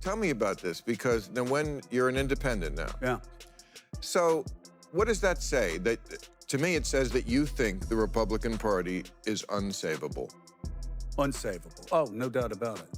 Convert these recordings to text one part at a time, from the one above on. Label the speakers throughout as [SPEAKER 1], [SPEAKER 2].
[SPEAKER 1] Tell me about this, because then when you're an independent now.
[SPEAKER 2] Yeah.
[SPEAKER 1] So what does that say? That, to me, it says that you think the Republican Party is unsavable.
[SPEAKER 2] Unsavable. Oh, no doubt about it.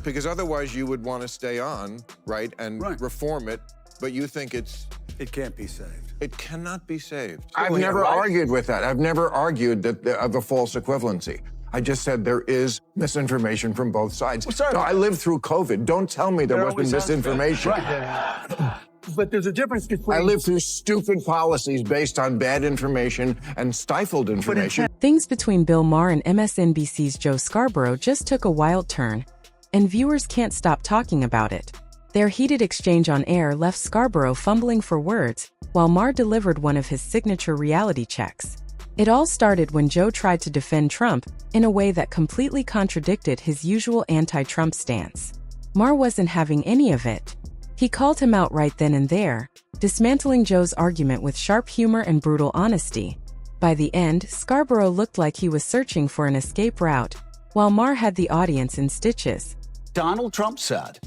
[SPEAKER 1] Because otherwise you would want to stay on, right, and reform it, but you think
[SPEAKER 2] it can't be saved.
[SPEAKER 1] It cannot be saved.
[SPEAKER 3] I've never argued with that. I've never argued that of a false equivalency. I just said there is misinformation from both sides.
[SPEAKER 2] Well, sorry,
[SPEAKER 3] no, I lived through COVID. Don't tell me there wasn't misinformation.
[SPEAKER 2] But there's a difference between...
[SPEAKER 3] I lived through stupid policies based on bad information and stifled information.
[SPEAKER 4] Things between Bill Maher and MSNBC's Joe Scarborough just took a wild turn, and viewers can't stop talking about it. Their heated exchange on air left Scarborough fumbling for words, while Maher delivered one of his signature reality checks. It all started when Joe tried to defend Trump in a way that completely contradicted his usual anti-Trump stance. Maher wasn't having any of it. He called him out right then and there, dismantling Joe's argument with sharp humor and brutal honesty. By the end, Scarborough looked like he was searching for an escape route, while Maher had the audience in stitches.
[SPEAKER 2] Donald Trump said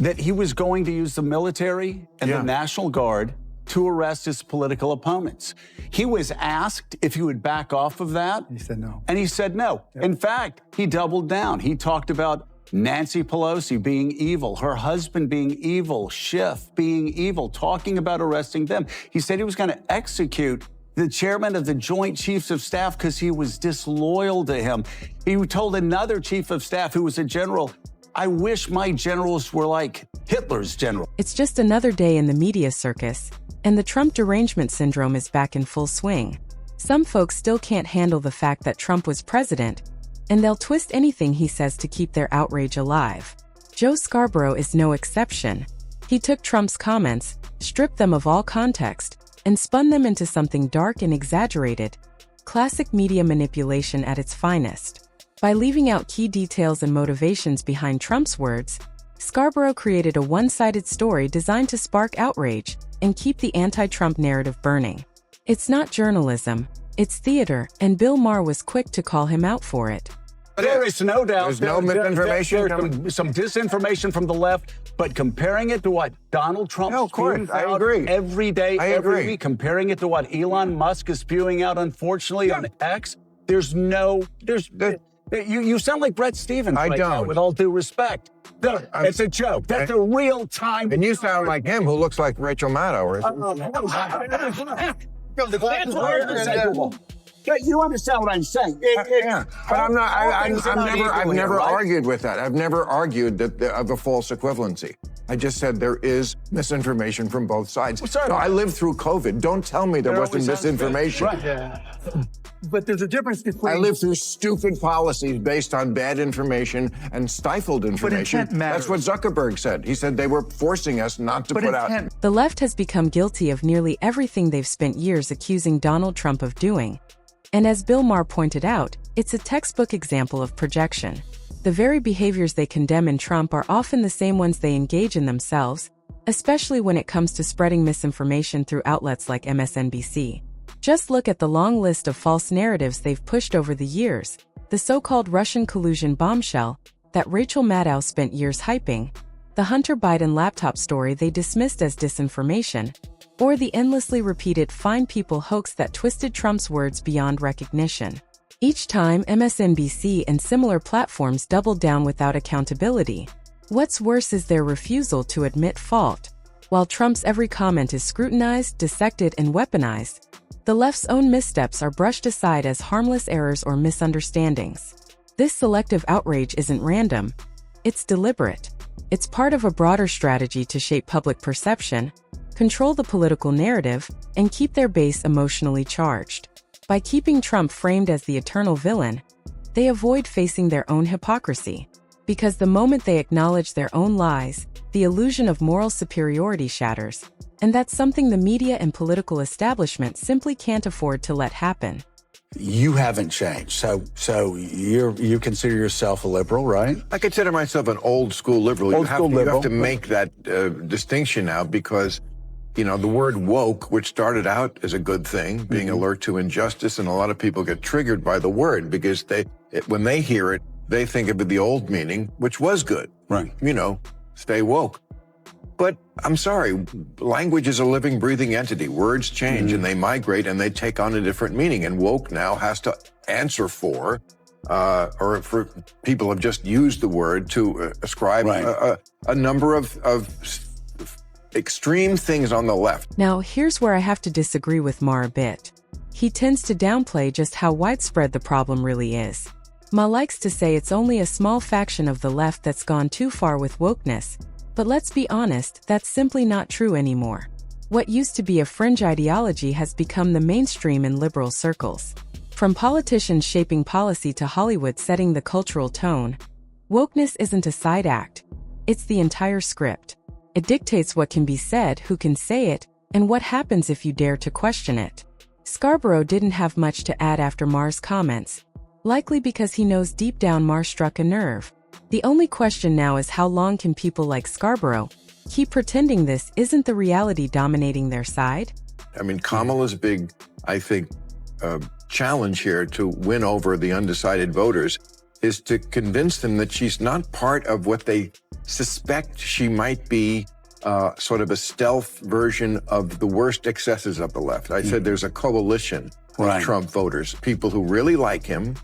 [SPEAKER 2] that he was going to use the military and the National Guard to arrest his political opponents. He was asked if he would back off of that.
[SPEAKER 5] He said no.
[SPEAKER 2] And he said no. Yep. In fact, he doubled down. He talked about Nancy Pelosi being evil, her husband being evil, Schiff being evil, talking about arresting them. He said he was going to execute the chairman of the Joint Chiefs of Staff because he was disloyal to him. He told another chief of staff who was a general, I wish my generals were like Hitler's general.
[SPEAKER 4] It's just another day in the media circus, and the Trump derangement syndrome is back in full swing. Some folks still can't handle the fact that Trump was president, and they'll twist anything he says to keep their outrage alive. Joe Scarborough is no exception. He took Trump's comments, stripped them of all context, and spun them into something dark and exaggerated. Classic media manipulation at its finest. By leaving out key details and motivations behind Trump's words, Scarborough created a one-sided story designed to spark outrage and keep the anti-Trump narrative burning. It's not journalism, it's theater, and Bill Maher was quick to call him out for it.
[SPEAKER 2] There is no doubt.
[SPEAKER 3] There's no misinformation.
[SPEAKER 2] There's some disinformation from the left, but comparing it to what Donald Trump spews
[SPEAKER 3] I
[SPEAKER 2] out
[SPEAKER 3] agree.
[SPEAKER 2] every day,
[SPEAKER 3] I
[SPEAKER 2] every
[SPEAKER 3] agree.
[SPEAKER 2] week, comparing it to what Elon Musk is spewing out, unfortunately, on X, you sound like Brett Stevens
[SPEAKER 3] I
[SPEAKER 2] right now,
[SPEAKER 3] don't.
[SPEAKER 2] with all due respect. It's a joke. That's a real time.
[SPEAKER 3] And you sound like him, who looks like Rachel Maddow.
[SPEAKER 2] You understand what I'm saying?
[SPEAKER 3] But I'm not. I've never argued with that. I've never argued that of a false equivalency. I just said there is misinformation from both sides.
[SPEAKER 2] Well,
[SPEAKER 3] no, I lived through COVID. Don't tell me there wasn't misinformation.
[SPEAKER 5] But there's a difference between...
[SPEAKER 3] I lived through stupid policies based on bad information and stifled information. That's what Zuckerberg said. He said they were forcing us not to put out...
[SPEAKER 4] The left has become guilty of nearly everything they've spent years accusing Donald Trump of doing. And as Bill Maher pointed out, it's a textbook example of projection. The very behaviors they condemn in Trump are often the same ones they engage in themselves, especially when it comes to spreading misinformation through outlets like MSNBC. Just look at the long list of false narratives they've pushed over the years, the so-called Russian collusion bombshell that Rachel Maddow spent years hyping, the Hunter Biden laptop story they dismissed as disinformation, or the endlessly repeated "fine people" hoax that twisted Trump's words beyond recognition. Each time, MSNBC and similar platforms doubled down without accountability. What's worse is their refusal to admit fault. While Trump's every comment is scrutinized, dissected, and weaponized, the left's own missteps are brushed aside as harmless errors or misunderstandings. This selective outrage isn't random. It's deliberate. It's part of a broader strategy to shape public perception, control the political narrative, and keep their base emotionally charged. By keeping Trump framed as the eternal villain, they avoid facing their own hypocrisy. Because the moment they acknowledge their own lies, the illusion of moral superiority shatters. And that's something the media and political establishment simply can't afford to let happen.
[SPEAKER 2] You haven't changed. So you consider yourself a liberal, right?
[SPEAKER 1] I consider myself an old school liberal. You have to make that distinction now, because you know, the word woke, which started out as a good thing, being alert to injustice, and a lot of people get triggered by the word because when they hear it, they think of it the old meaning, which was good.
[SPEAKER 2] Right.
[SPEAKER 1] You know, stay woke. But I'm sorry, language is a living, breathing entity. Words change and they migrate and they take on a different meaning. And woke now has to answer for, or for people have just used the word to ascribe a number of extreme things on the left.
[SPEAKER 4] Now, here's where I have to disagree with Maher a bit. He tends to downplay just how widespread the problem really is. Ma likes to say it's only a small faction of the left that's gone too far with wokeness. But let's be honest, that's simply not true anymore. What used to be a fringe ideology has become the mainstream in liberal circles. From politicians shaping policy to Hollywood setting the cultural tone, wokeness isn't a side act. It's the entire script. It dictates what can be said, who can say it, and what happens if you dare to question it. Scarborough didn't have much to add after Maher's comments, likely because he knows deep down Maher struck a nerve. The only question now is how long can people like Scarborough keep pretending this isn't the reality dominating their side?
[SPEAKER 1] I mean, Kamala's big, I think, challenge here to win over the undecided voters is to convince them that she's not part of what they suspect she might be, sort of a stealth version of the worst excesses of the left. I said there's a coalition of Trump voters, people who really like him.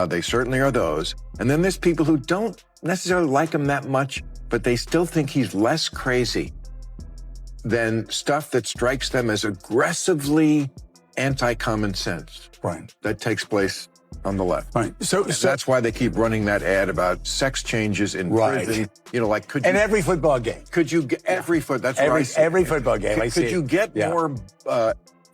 [SPEAKER 1] They certainly are those. And then there's people who don't necessarily like him that much, but they still think he's less crazy than stuff that strikes them as aggressively anti-common sense. That takes place on the left. So that's why they keep running that ad about sex changes in prison. You know, like could you...
[SPEAKER 6] And every football game.
[SPEAKER 1] Could you get... Every
[SPEAKER 6] every football game, I see.
[SPEAKER 1] Could you get more...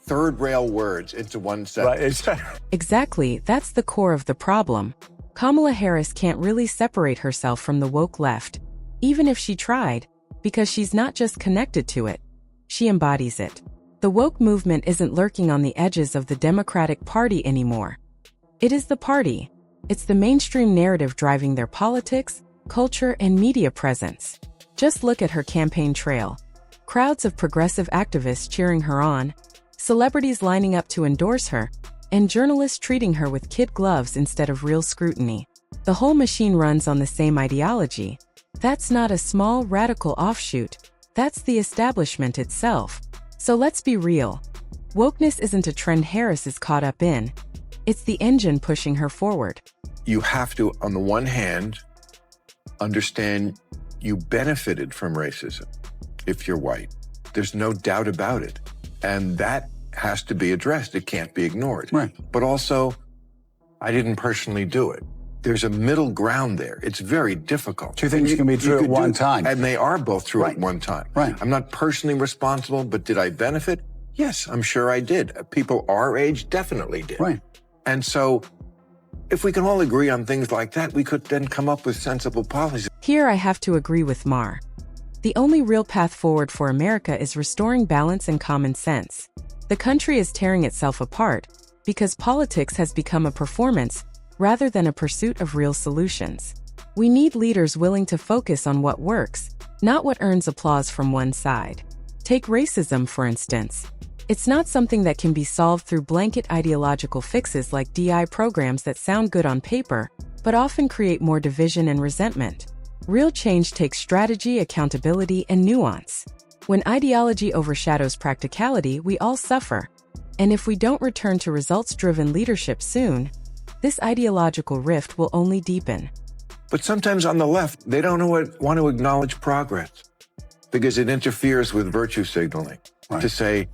[SPEAKER 1] third rail words into one sentence.
[SPEAKER 4] Exactly, that's the core of the problem. Kamala Harris can't really separate herself from the woke left, even if she tried, because she's not just connected to it, she embodies it. The woke movement isn't lurking on the edges of the Democratic Party anymore. It is the party. It's the mainstream narrative driving their politics, culture, and media presence. Just look at her campaign trail. Crowds of progressive activists cheering her on, celebrities lining up to endorse her, and journalists treating her with kid gloves instead of real scrutiny. The whole machine runs on the same ideology. That's not a small, radical offshoot. That's the establishment itself. So let's be real. Wokeness isn't a trend Harris is caught up in. It's the engine pushing her forward.
[SPEAKER 1] You have to, on the one hand, understand you benefited from racism if you're white. There's no doubt about it. And that has to be addressed. It can't be ignored. But also, I didn't personally do it. There's a middle ground there. It's very difficult.
[SPEAKER 6] Two things can be true at one time.
[SPEAKER 1] And they are both true at one time. I'm not personally responsible, but did I benefit? Yes, I'm sure I did. People our age definitely did. And so, if we can all agree on things like that, we could then come up with sensible policies.
[SPEAKER 4] Here I have to agree with Maher. The only real path forward for America is restoring balance and common sense. The country is tearing itself apart because politics has become a performance rather than a pursuit of real solutions. We need leaders willing to focus on what works, not what earns applause from one side. Take racism, for instance. It's not something that can be solved through blanket ideological fixes like DI programs that sound good on paper, but often create more division and resentment. Real change takes strategy, accountability, and nuance. When ideology overshadows practicality, we all suffer. And if we don't return to results-driven leadership soon, this ideological rift will only deepen.
[SPEAKER 1] But sometimes on the left, they don't want to acknowledge progress because it interferes with virtue signaling. To say,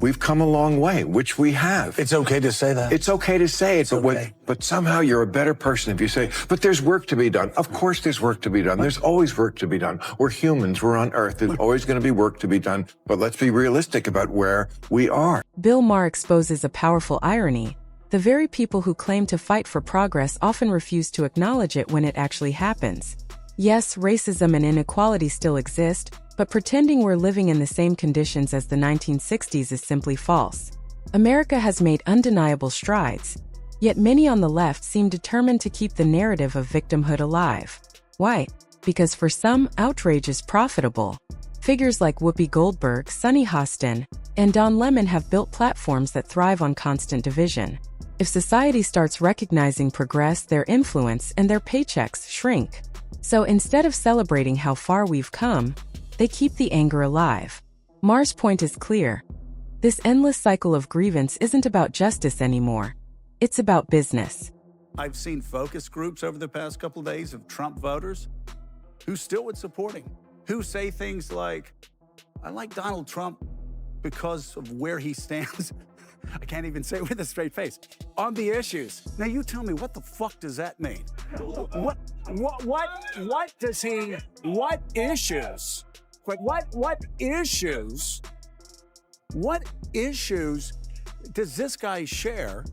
[SPEAKER 1] we've come a long way, which we have.
[SPEAKER 6] It's okay to say that.
[SPEAKER 1] It's okay to say it, but somehow you're a better person if you say, but there's work to be done. Of course there's work to be done. There's always work to be done. We're humans. We're on Earth. There's always going to be work to be done. But let's be realistic about where we are.
[SPEAKER 4] Bill Maher exposes a powerful irony. The very people who claim to fight for progress often refuse to acknowledge it when it actually happens. Yes, racism and inequality still exist, but pretending we're living in the same conditions as the 1960s is simply false. America has made undeniable strides, yet many on the left seem determined to keep the narrative of victimhood alive. Why? Because for some, outrage is profitable. Figures like Whoopi Goldberg, Sunny Hostin, and Don Lemon have built platforms that thrive on constant division. If society starts recognizing progress, their influence and their paychecks shrink. So instead of celebrating how far we've come, they keep the anger alive. Maher's point is clear. This endless cycle of grievance isn't about justice anymore. It's about business.
[SPEAKER 2] I've seen focus groups over the past couple of days of Trump voters who still would support him, who say things like, I like Donald Trump because of where he stands. I can't even say it with a straight face. On the issues. Now you tell me, what the fuck does that mean? What does he, what issues? What issues does this guy share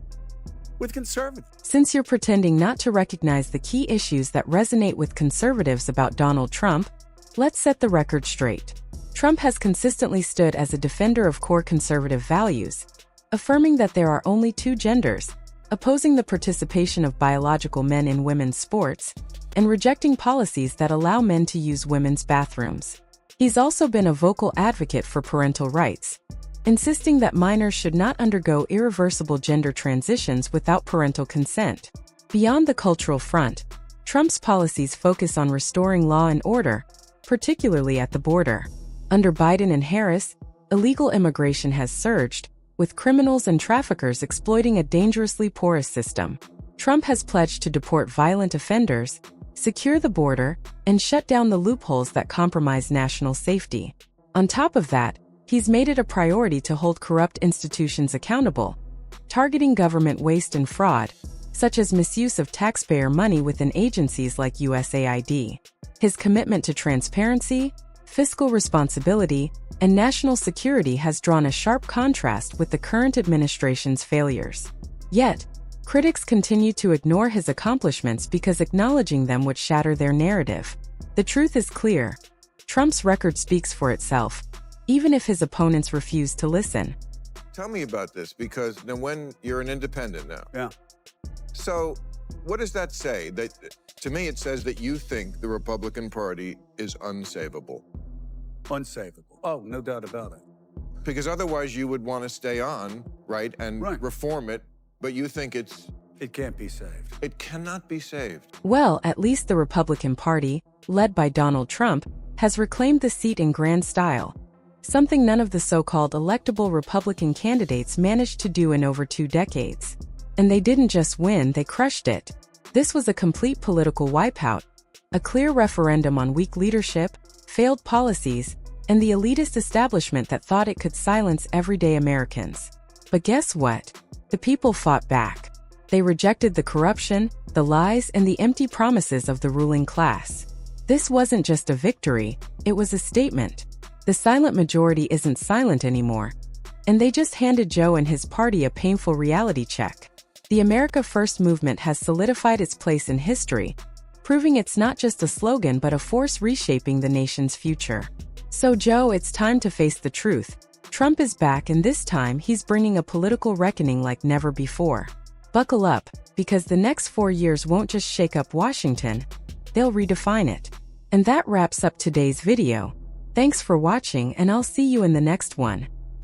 [SPEAKER 2] with conservatives?
[SPEAKER 4] Since you're pretending not to recognize the key issues that resonate with conservatives about Donald Trump, let's set the record straight. Trump has consistently stood as a defender of core conservative values, affirming that there are only two genders, opposing the participation of biological men in women's sports, and rejecting policies that allow men to use women's bathrooms. He's also been a vocal advocate for parental rights, insisting that minors should not undergo irreversible gender transitions without parental consent. Beyond the cultural front, Trump's policies focus on restoring law and order, particularly at the border. Under Biden and Harris, illegal immigration has surged, with criminals and traffickers exploiting a dangerously porous system. Trump has pledged to deport violent offenders, secure the border, and shut down the loopholes that compromise national safety. On top of that, he's made it a priority to hold corrupt institutions accountable, targeting government waste and fraud, such as misuse of taxpayer money within agencies like USAID. His commitment to transparency, fiscal responsibility, and national security has drawn a sharp contrast with the current administration's failures. Yet, critics continue to ignore his accomplishments because acknowledging them would shatter their narrative. The truth is clear. Trump's record speaks for itself, even if his opponents refuse to listen.
[SPEAKER 3] Tell me about this, because now when you're an independent now.
[SPEAKER 2] Yeah.
[SPEAKER 3] So what does that say? That, to me, it says that you think the Republican Party is unsavable.
[SPEAKER 2] Unsavable. Oh, no doubt about it.
[SPEAKER 3] Because otherwise you would want to stay on, right, and reform it, but you think it
[SPEAKER 2] can't be saved.
[SPEAKER 3] It cannot be saved.
[SPEAKER 4] Well, at least the Republican Party, led by Donald Trump, has reclaimed the seat in grand style, something none of the so-called electable Republican candidates managed to do in over 2 decades. And they didn't just win, they crushed it. This was a complete political wipeout, a clear referendum on weak leadership, failed policies, and the elitist establishment that thought it could silence everyday Americans. But guess what? The people fought back. They rejected the corruption, the lies, and the empty promises of the ruling class. This wasn't just a victory, it was a statement. The silent majority isn't silent anymore. And they just handed Joe and his party a painful reality check. The America First movement has solidified its place in history, proving it's not just a slogan but a force reshaping the nation's future. So Joe, it's time to face the truth. Trump is back, and this time he's bringing a political reckoning like never before. Buckle up, because the next 4 years won't just shake up Washington, they'll redefine it. And that wraps up today's video. Thanks for watching, and I'll see you in the next one.